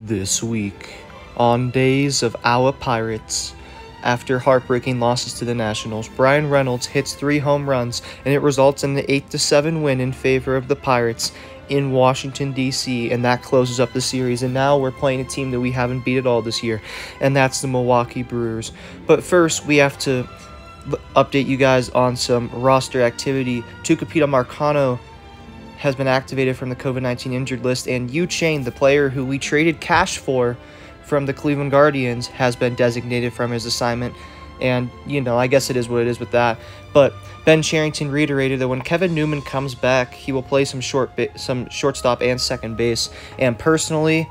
This week, on Days of Our Pirates, after heartbreaking losses to the Nationals, Brian Reynolds hits 3 home runs, and it results in an 8-7 win in favor of the Pirates in Washington, D.C., and that closes up the series. And now we're playing a team that we haven't beat at all this year, and that's the Milwaukee Brewers. But first, we have to update you guys on some roster activity. Tucupita Marcano has been activated from the COVID-19 injured list, and Yu Chang, the player who we traded cash for from the Cleveland Guardians, has been designated from his assignment. And, you know, I guess it is what it is with that. But Ben Cherington reiterated that when Kevin Newman comes back, he will play some shortstop and second base. And personally,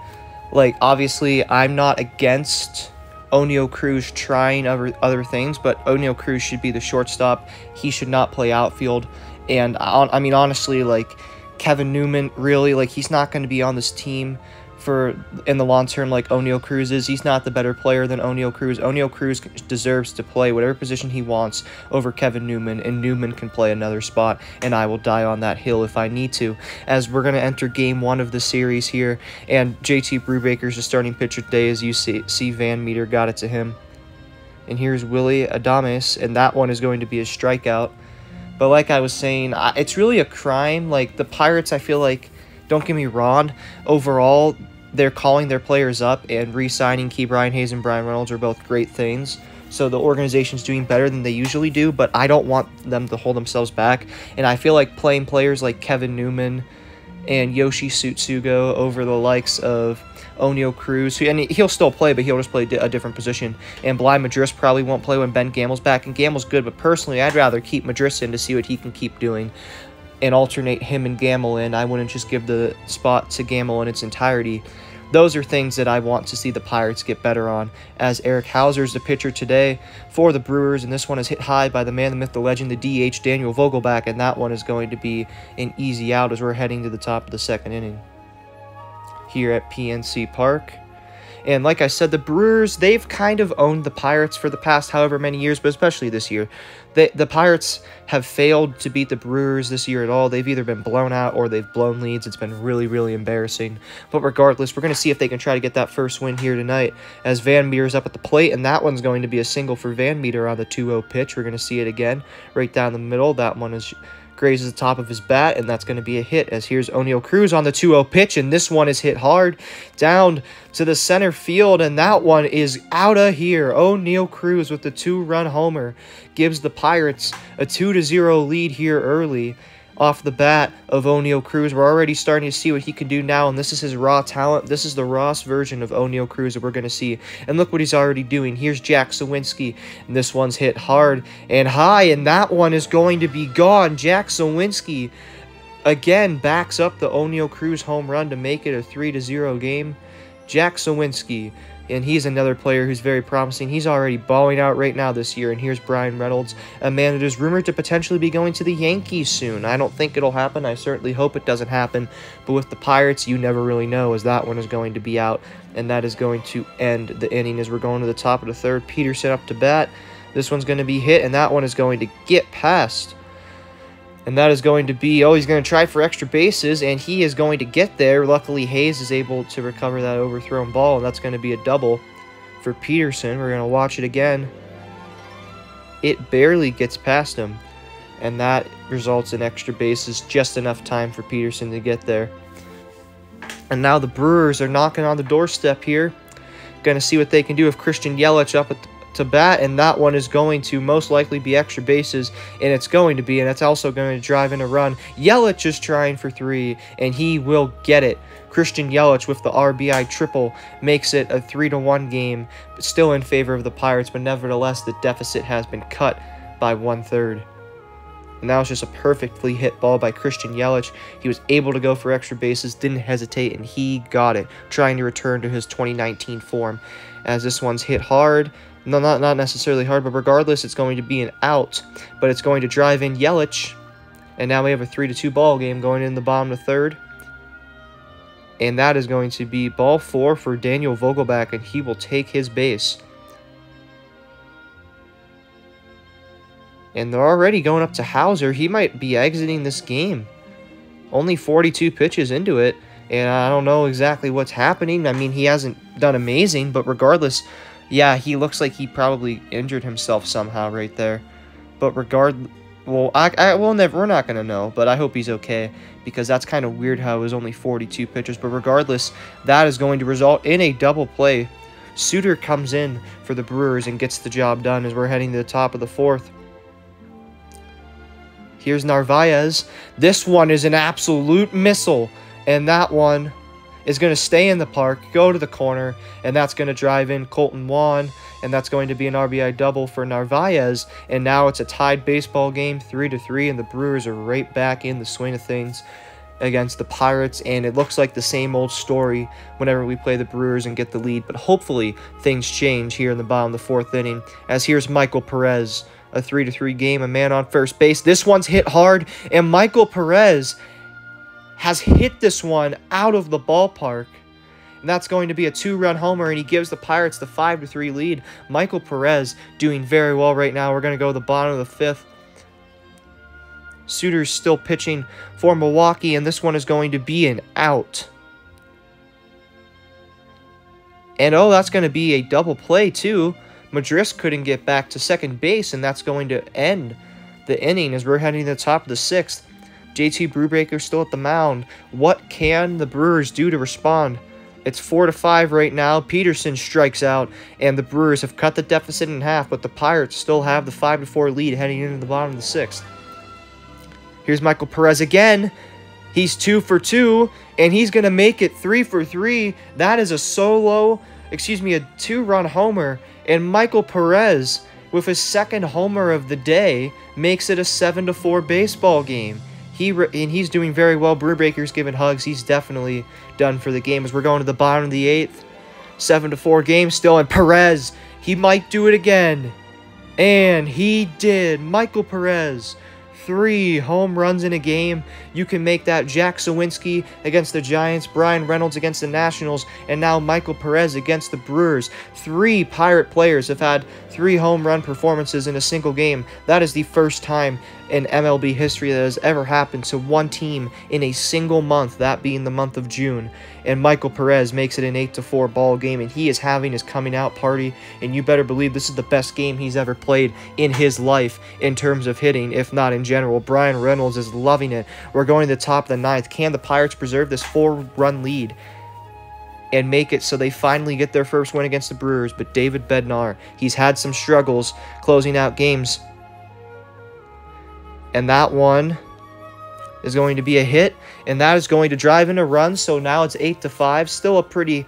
like, obviously, I'm not against Oneil Cruz trying other things, but Oneil Cruz should be the shortstop. He should not play outfield. And, I mean, honestly, like, Kevin Newman, really, like, he's not going to be on this team in the long term like Oneil Cruz is. He's not the better player than Oneil Cruz. Oneil Cruz deserves to play whatever position he wants over Kevin Newman, and Newman can play another spot, and I will die on that hill if I need to, as we're going to enter Game 1 of the series here, and JT Brubaker's the starting pitcher today. As you see Van Meter got it to him. And here's Willie Adames, and that one is going to be a strikeout. But like I was saying, it's really a crime. Like, the Pirates, I feel like, don't get me wrong, overall, they're calling their players up, and re-signing Ke'Bryan Hayes and Brian Reynolds are both great things. So the organization's doing better than they usually do, but I don't want them to hold themselves back. And I feel like playing players like Kevin Newman and Yoshi Tsutsugo over the likes of Oneil Cruz, and he'll still play, but he'll just play a different position. And Bly Madris probably won't play when Ben Gamel's back, and Gamel's good, but personally, I'd rather keep Madris in to see what he can keep doing and alternate him and Gamel in. I wouldn't just give the spot to Gamel in its entirety. Those are things that I want to see the Pirates get better on, as Eric Hauser's the pitcher today for the Brewers, and this one is hit high by the man, the myth, the legend, the DH, Daniel Vogelback, and that one is going to be an easy out as we're heading to the top of the second inning here at PNC Park. And like I said, the Brewers, they've kind of owned the Pirates for the past however many years, but especially this year. The Pirates have failed to beat the Brewers this year at all. They've either been blown out or they've blown leads. It's been really, really embarrassing. But regardless, we're going to see if they can try to get that first win here tonight, as Van Meter's up at the plate, and that one's going to be a single for Van Meter on the 2-0 pitch. We're going to see it again right down the middle. That one grazes the top of his bat, and that's going to be a hit, as here's Oneil Cruz on the 2-0 pitch, and this one is hit hard down to the center field, and that one is out of here. Oneil Cruz with the 2-run homer gives the Pirates a 2-0 lead here early off the bat of Oneil Cruz. We're already starting to see what he can do now, and this is his raw talent. This is the rawest version of Oneil Cruz that we're going to see, and look what he's already doing. Here's Jack Sawinski, and this one's hit hard and high, and that one is going to be gone. Jack Sawinski again backs up the Oneil Cruz home run to make it a 3-0 game. Jack Sawinski, and he's another player who's very promising. He's already balling out right now this year. And here's Brian Reynolds, a man that is rumored to potentially be going to the Yankees soon. I don't think it'll happen. I certainly hope it doesn't happen. But with the Pirates, you never really know, as that one is going to be out. And that is going to end the inning as we're going to the top of the third. Peterson up to bat. This one's going to be hit, and that one is going to get past. And that is going to be, he's going to try for extra bases, and he is going to get there. Luckily, Hayes is able to recover that overthrown ball, and that's going to be a double for Peterson. We're going to watch it again. It barely gets past him, and that results in extra bases, just enough time for Peterson to get there. And now the Brewers are knocking on the doorstep here. Going to see what they can do with Christian Yelich up to bat, and that one is going to most likely be extra bases, and it's also going to drive in a run. Yelich is trying for 3, and he will get it. Christian Yelich with the RBI triple makes it a 3-1 game, still in favor of the Pirates, but nevertheless the deficit has been cut by 1/3. And that was just a perfectly hit ball by Christian Yelich. He was able to go for extra bases, didn't hesitate, and he got it, trying to return to his 2019 form, as this one's hit hard. No, not necessarily hard, but regardless, it's going to be an out. But it's going to drive in Yelich. And now we have a 3-2 ball game going in the bottom of the third. And that is going to be ball 4 for Daniel Vogelback, and he will take his base. And they're already going up to Hauser. He might be exiting this game. Only 42 pitches into it. And I don't know exactly what's happening. I mean, he hasn't done amazing, but regardless, yeah, he looks like he probably injured himself somehow right there. But well, we're not gonna know, but I hope he's okay, because that's kind of weird how it was only 42 pitches. But regardless, that is going to result in a double play. Suter comes in for the Brewers and gets the job done as we're heading to the top of the fourth. Here's Narvaez. This one is an absolute missile, and that one is going to stay in the park, go to the corner, and that's going to drive in Colton Wong, and that's going to be an RBI double for Narvaez. And now it's a tied baseball game, 3-3, and the Brewers are right back in the swing of things against the Pirates, and it looks like the same old story whenever we play the Brewers and get the lead. But hopefully things change here in the bottom of the fourth inning, as here's Michael Perez. A 3-3 game, a man on first base. This one's hit hard, and Michael Perez has hit this one out of the ballpark. And that's going to be a 2-run homer, and he gives the Pirates the 5-3 lead. Michael Perez doing very well right now. We're going to go to the bottom of the fifth. Suter's still pitching for Milwaukee, and this one is going to be an out. And oh, that's going to be a double play too. Madris couldn't get back to second base, and that's going to end the inning as we're heading to the top of the sixth. JT Brubaker still at the mound. What can the Brewers do to respond? It's 4-5 right now. Peterson strikes out, and the Brewers have cut the deficit in half, but the Pirates still have the 5-4 lead heading into the bottom of the sixth. Here's Michael Perez again. He's 2 for 2, and he's going to make it 3 for 3. That is a a 2-run homer, and Michael Perez, with his second homer of the day, makes it a 7-4 baseball game. He's doing very well. Brubaker's giving hugs. He's definitely done for the game as we're going to the bottom of the eighth. 7-4 game still, and Perez, he might do it again. And he did. Michael Perez, 3 home runs in a game. You can make that Jack Sawinski against the Giants, Brian Reynolds against the Nationals, and now Michael Perez against the Brewers. 3 Pirate players have had 3 home run performances in a single game. That is the first time in MLB history that has ever happened to one team in a single month, that being the month of June. And Michael Perez makes it an 8-4 ball game, and he is having his coming out party, and you better believe this is the best game he's ever played in his life in terms of hitting, if not in general. Brian Reynolds is loving it. We're going to the top of the ninth. Can the Pirates preserve this 4-run lead and make it so they finally get their first win against the Brewers? But David Bednar, he's had some struggles closing out games, and that one is going to be a hit, and that is going to drive in a run. So now it's 8-5. Still a pretty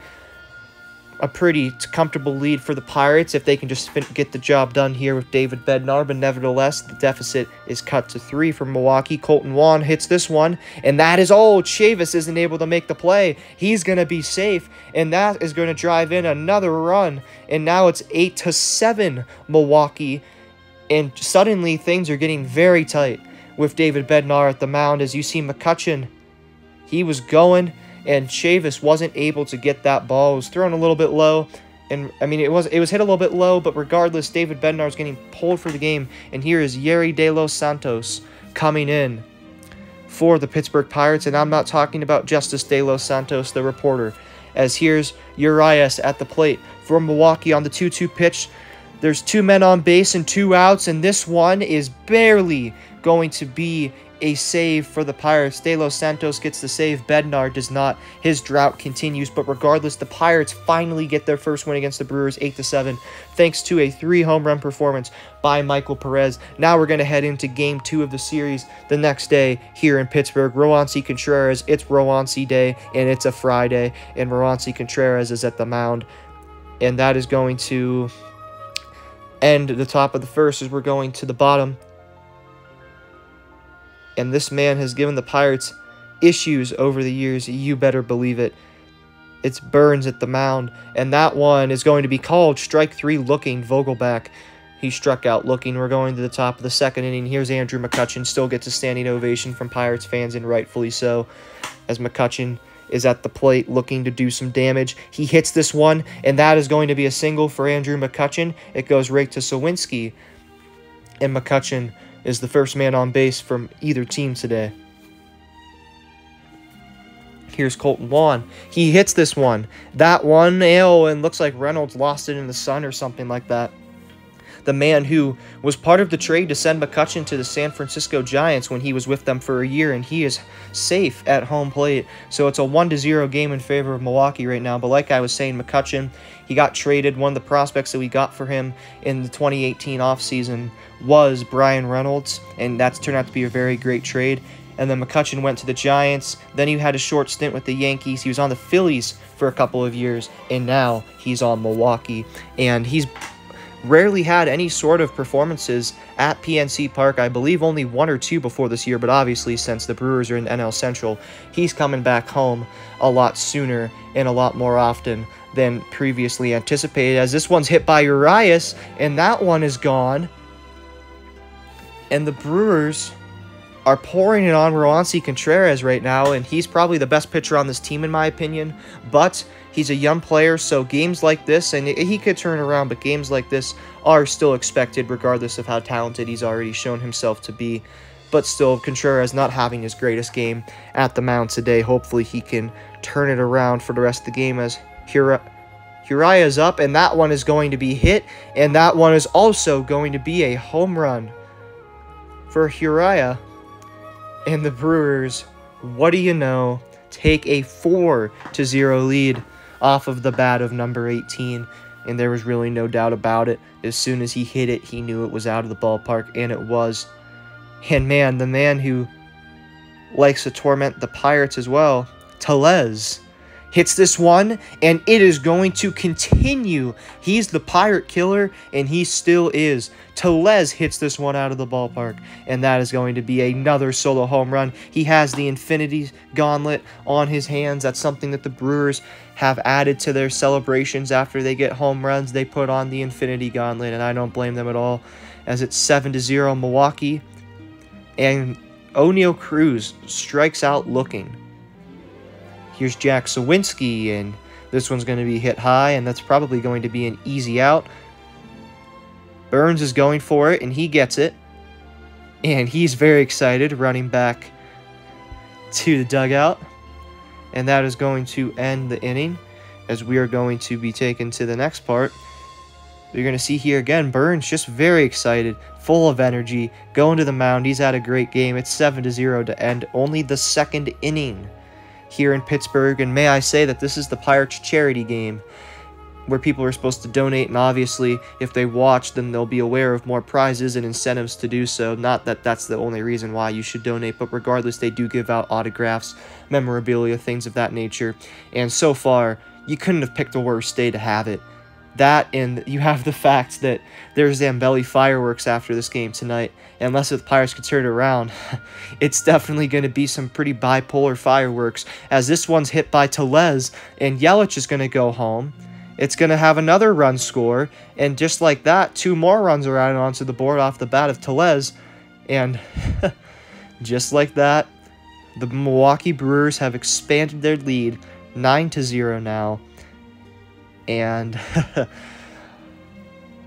comfortable lead for the Pirates if they can just get the job done here with David Bednar. But nevertheless, the deficit is cut to 3 for Milwaukee. Colton Wong hits this one, and that is all. Chavis isn't able to make the play. He's going to be safe, and that is going to drive in another run. And now it's 8-7 Milwaukee. And suddenly things are getting very tight with David Bednar at the mound. As you see McCutchen, he was going, and Chavis wasn't able to get that ball. It was thrown a little bit low, and I mean it was hit a little bit low, but regardless, David Bednar is getting pulled for the game. And here is Yerry De Los Santos coming in for the Pittsburgh Pirates, and I'm not talking about Justice De Los Santos, the reporter, as here's Urias at the plate for Milwaukee on the 2-2 pitch. There's 2 men on base and 2 outs, and this one is barely going to be a save for the Pirates. De Los Santos gets the save. Bednar does not. His drought continues, but regardless, the Pirates finally get their first win against the Brewers, 8-7, thanks to a 3 home run performance by Michael Perez. Now we're going to head into Game 2 of the series the next day here in Pittsburgh. Roansy Contreras, it's Roansy Day, and it's a Friday, and Roansy Contreras is at the mound, and that is going to end the top of the first as we're going to the bottom. And this man has given the Pirates issues over the years. You better believe it. It's Burns at the mound, and that one is going to be called strike 3 looking. Vogelback, he struck out looking. We're going to the top of the second inning. Here's Andrew McCutchen, still gets a standing ovation from Pirates fans, and rightfully so, as McCutchen is at the plate looking to do some damage. He hits this one, and that is going to be a single for Andrew McCutchen. It goes right to Sawinski, and McCutchen is the first man on base from either team today. Here's Colton Wong. He hits this one. That one, and looks like Reynolds lost it in the sun or something like that. The man who was part of the trade to send McCutchen to the San Francisco Giants when he was with them for a year, and he is safe at home plate. So it's a 1-0 game in favor of Milwaukee right now. But like I was saying, McCutchen, he got traded. One of the prospects that we got for him in the 2018 offseason was Brian Reynolds, and that's turned out to be a very great trade. And then McCutchen went to the Giants. Then he had a short stint with the Yankees. He was on the Phillies for a couple of years, and now he's on Milwaukee. And he's rarely had any sort of performances at PNC Park. I believe only 1 or 2 before this year, but obviously since the Brewers are in NL Central, he's coming back home a lot sooner and a lot more often than previously anticipated, as this one's hit by Urias, and that one is gone. And the Brewers are pouring it on Roansy Contreras right now, and he's probably the best pitcher on this team in my opinion, but he's a young player, so games like this, and he could turn around, but games like this are still expected regardless of how talented he's already shown himself to be. But still, Contreras not having his greatest game at the mound today. Hopefully he can turn it around for the rest of the game, as Urias up, and that one is going to be hit, and that one is also going to be a home run for Urias. And the Brewers, what do you know, take a 4-0 lead off of the bat of number 18. And there was really no doubt about it. As soon as he hit it, he knew it was out of the ballpark, and it was. And man, the man who likes to torment the Pirates as well, Tellez, hits this one, and it is going to continue. He's the Pirate killer, and he still is. Tellez hits this one out of the ballpark, and that is going to be another solo home run. He has the Infinity Gauntlet on his hands. That's something that the Brewers have added to their celebrations after they get home runs. They put on the Infinity Gauntlet, and I don't blame them at all, as it's 7-0 Milwaukee, and O'Neal Cruz strikes out looking. Here's Jack Sawinski, and this one's going to be hit high, and that's probably going to be an easy out. Burns is going for it, and he gets it. And he's very excited, running back to the dugout. And that is going to end the inning, as we are going to be taken to the next part. You're going to see here again, Burns just very excited, full of energy, going to the mound. He's had a great game. It's 7-0 to end only the second inning here in Pittsburgh. And may I say that this is the Pirates charity game, where people are supposed to donate, and obviously if they watch, then they'll be aware of more prizes and incentives to do so. Not that that's the only reason why you should donate, but regardless, they do give out autographs, memorabilia, things of that nature. And so far, you couldn't have picked a worse day to have it. That, and you have the fact that there's Zambelli fireworks after this game tonight. Unless the Pirates can turn it around, it's definitely going to be some pretty bipolar fireworks, as this one's hit by Tellez, and Yelich is going to go home. It's going to have another run score, and just like that, 2 more runs are added onto the board off the bat of Tellez, and just like that, the Milwaukee Brewers have expanded their lead 9-0 now, and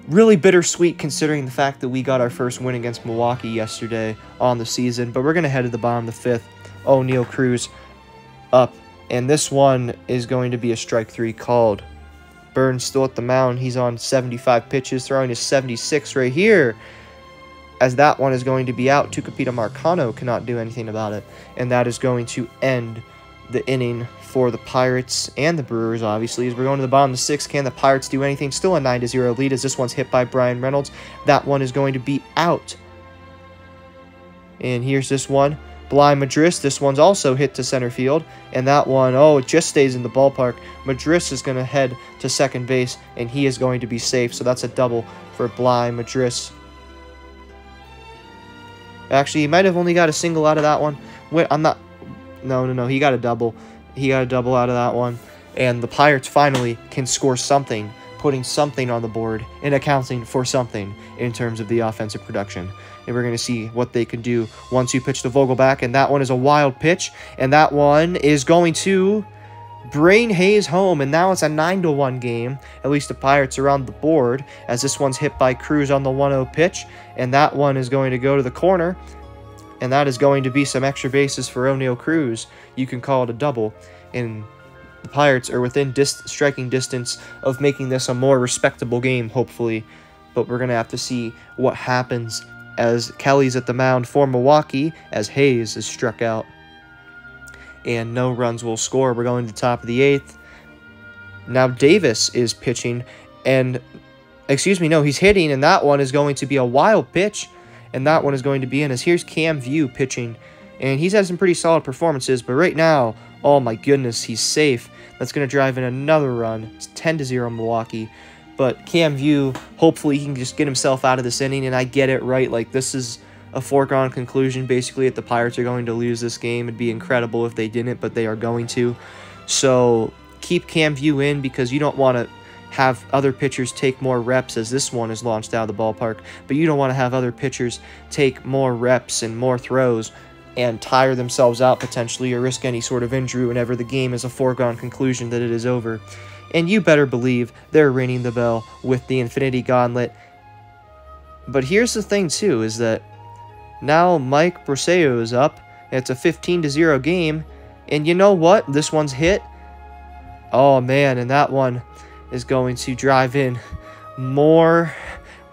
really bittersweet considering the fact that we got our first win against Milwaukee yesterday on the season. But we're going to head to the bottom of the 5th. O'Neal Cruz up, and this one is going to be a strike 3 called. Burns still at the mound. He's on 75 pitches, throwing his 76 right here, as that one is going to be out. Tucupita Marcano cannot do anything about it, and that is going to end the inning for the Pirates and the Brewers, obviously. As we're going to the bottom of the 6th, can the Pirates do anything? Still a 9-0 lead, as this one's hit by Brian Reynolds. That one is going to be out. And here's this one. Bly Madris, this one's also hit to center field, and that one, it just stays in the ballpark. Madris is going to head to second base, and he is going to be safe, so that's a double for Bly Madris. Actually, he might have only got a single out of that one. Wait, I'm not... No, he got a double. He got a double out of that one, and the Pirates finally can score something, putting something on the board and accounting for something in terms of the offensive production. And we're going to see what they can do once you pitch the Vogelback, and that one is a wild pitch, and that one is going to bring Hayes home, and now it's a 9-1 game. At least the Pirates are on the board, as this one's hit by Cruz on the 1-0 pitch, and that one is going to go to the corner, and that is going to be some extra bases for O'Neal Cruz. You can call it a double. and the Pirates are within striking distance of making this a more respectable game, hopefully. But we're going to have to see what happens as Kelly's at the mound for Milwaukee, as Hayes is struck out. And no runs will score. We're going to the top of the 8th. Now Davis is pitching, and, excuse me, no, he's hitting, and that one is going to be a wild pitch, and that one is going to be in, as here's Cam View pitching, and he's had some pretty solid performances, but right now, oh my goodness, he's safe. That's going to drive in another run. It's 10-0 Milwaukee, but Cam View, hopefully he can just get himself out of this inning, and I get it right, like, this is a foregone conclusion, basically, that the Pirates are going to lose this game. It'd be incredible if they didn't, but they are going to, so keep Cam View in, because you don't want to have other pitchers take more reps as this one is launched out of the ballpark, but you don't want to have other pitchers take more reps and more throws and tire themselves out potentially or risk any sort of injury whenever the game is a foregone conclusion that it is over. And you better believe they're ringing the bell with the Infinity Gauntlet. But here's the thing too, is that now Mike Broseo is up, and it's a 15-0 game, and you know what? This one's hit. Oh man, and that one is going to drive in more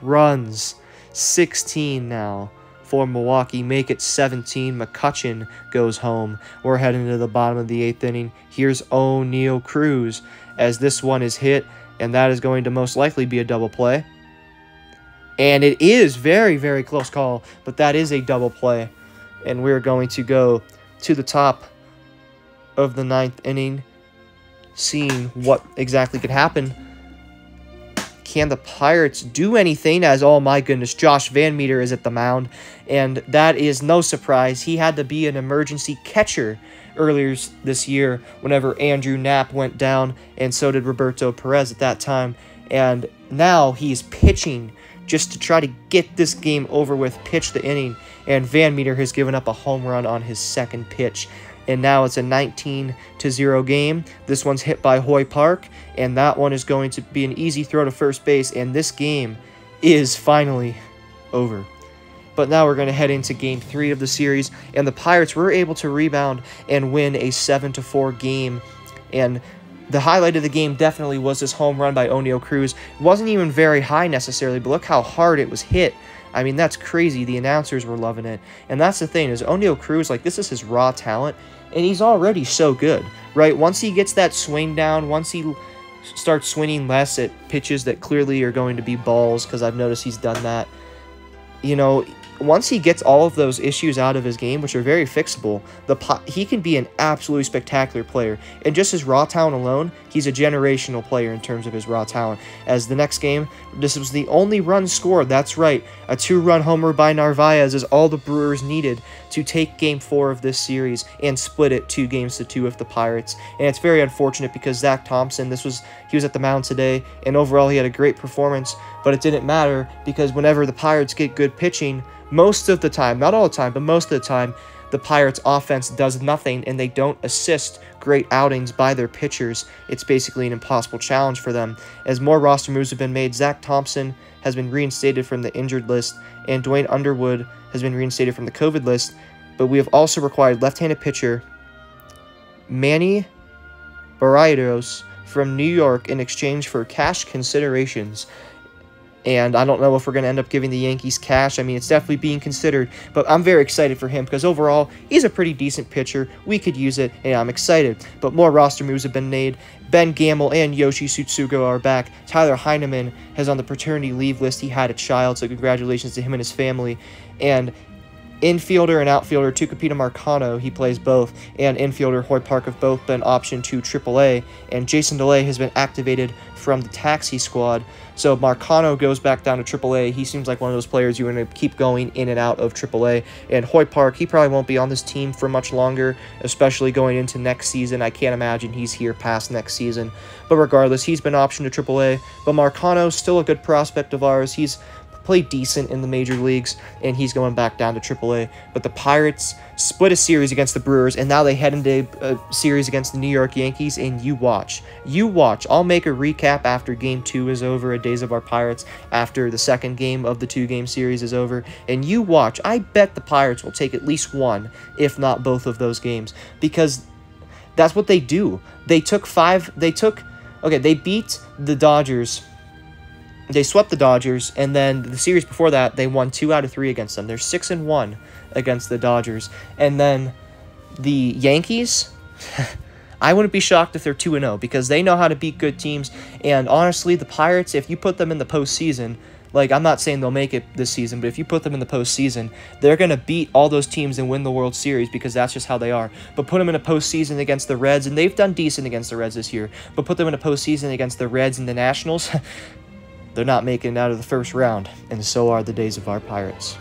runs. 16 now for Milwaukee. Make it 17. McCutchen goes home. We're heading to the bottom of the 8th inning. Here's O'Neal Cruz as this one is hit, and that is going to most likely be a double play. And it is very, very close call, but that is a double play. And we're going to go to the top of the 9th inning, seeing what exactly could happen. Can the Pirates do anything? As, oh my goodness, Josh Van Meter is at the mound, and that is no surprise. He had to be an emergency catcher earlier this year whenever Andrew Knapp went down, and so did Roberto Perez at that time. And now he's pitching just to try to get this game over with, pitch the inning, and Van Meter has given up a home run on his second pitch. And now it's a 19-0 game. This one's hit by Hoy Park, and that one is going to be an easy throw to first base, and this game is finally over. But now we're going to head into Game 3 of the series, and the Pirates were able to rebound and win a 7-4 game. And the highlight of the game definitely was this home run by O'Neal Cruz. It wasn't even very high necessarily, but look how hard it was hit. I mean, that's crazy. The announcers were loving it. And that's the thing, is O'Neal Cruz, like, this is his raw talent, and he's already so good, right? Once he gets that swing down, once he starts swinging less at pitches that clearly are going to be balls, because I've noticed he's done that, you know, once he gets all of those issues out of his game, which are very fixable, he can be an absolutely spectacular player. And just his raw talent alone, he's a generational player in terms of his raw talent. As the next game, this was the only run scored. That's right, a 2-run homer by Narvaez is all the Brewers needed to take Game 4 of this series and split it 2-2 with the Pirates. And it's very unfortunate because Zach Thompson, he was at the mound today, and overall he had a great performance, but it didn't matter because whenever the Pirates get good pitching, most of the time, not all the time, but most of the time, the Pirates' offense does nothing, and they don't assist great outings by their pitchers. It's basically an impossible challenge for them. As more roster moves have been made, Zach Thompson has been reinstated from the injured list, and Dwayne Underwood has been reinstated from the COVID list, but we have also required left-handed pitcher Manny Barrios from New York in exchange for cash considerations. And I don't know if we're going to end up giving the Yankees cash. I mean, it's definitely being considered, but I'm very excited for him because overall, he's a pretty decent pitcher. We could use it, and I'm excited. But more roster moves have been made. Ben Gamble and Yoshi Tsutsugo are back. Tyler Heineman is on the paternity leave list. He had a child, so congratulations to him and his family. And infielder and outfielder Tucupita Marcano, he plays both, and infielder Hoy Park have both been optioned to AAA, and Jason DeLay has been activated from the taxi squad. So Marcano goes back down to AAA. He seems like one of those players you want to keep going in and out of AAA. And Hoy Park, he probably won't be on this team for much longer, especially going into next season. I can't imagine he's here past next season. But regardless, he's been optioned to AAA. But Marcano's still a good prospect of ours. He's played decent in the major leagues, and he's going back down to AAA. But the Pirates split a series against the Brewers, and now they head into a series against the New York Yankees, and you watch. You watch. I'll make a recap after Game 2 is over at Days of Our Pirates, after the second game of the 2-game series is over, and you watch. I bet the Pirates will take at least one, if not both of those games, because That's what they do. They beat the Dodgers. They swept the Dodgers, and then the series before that, they won 2 out of 3 against them. They're 6-1 against the Dodgers. And then the Yankees, I wouldn't be shocked if they're 2-0 because they know how to beat good teams. And honestly, the Pirates, if you put them in the postseason, like, I'm not saying they'll make it this season, but if you put them in the postseason, they're going to beat all those teams and win the World Series because that's just how they are. But put them in a postseason against the Reds, and they've done decent against the Reds this year, but put them in a postseason against the Reds and the Nationals, they're not making it out of the first round, and so are the days of our Pirates.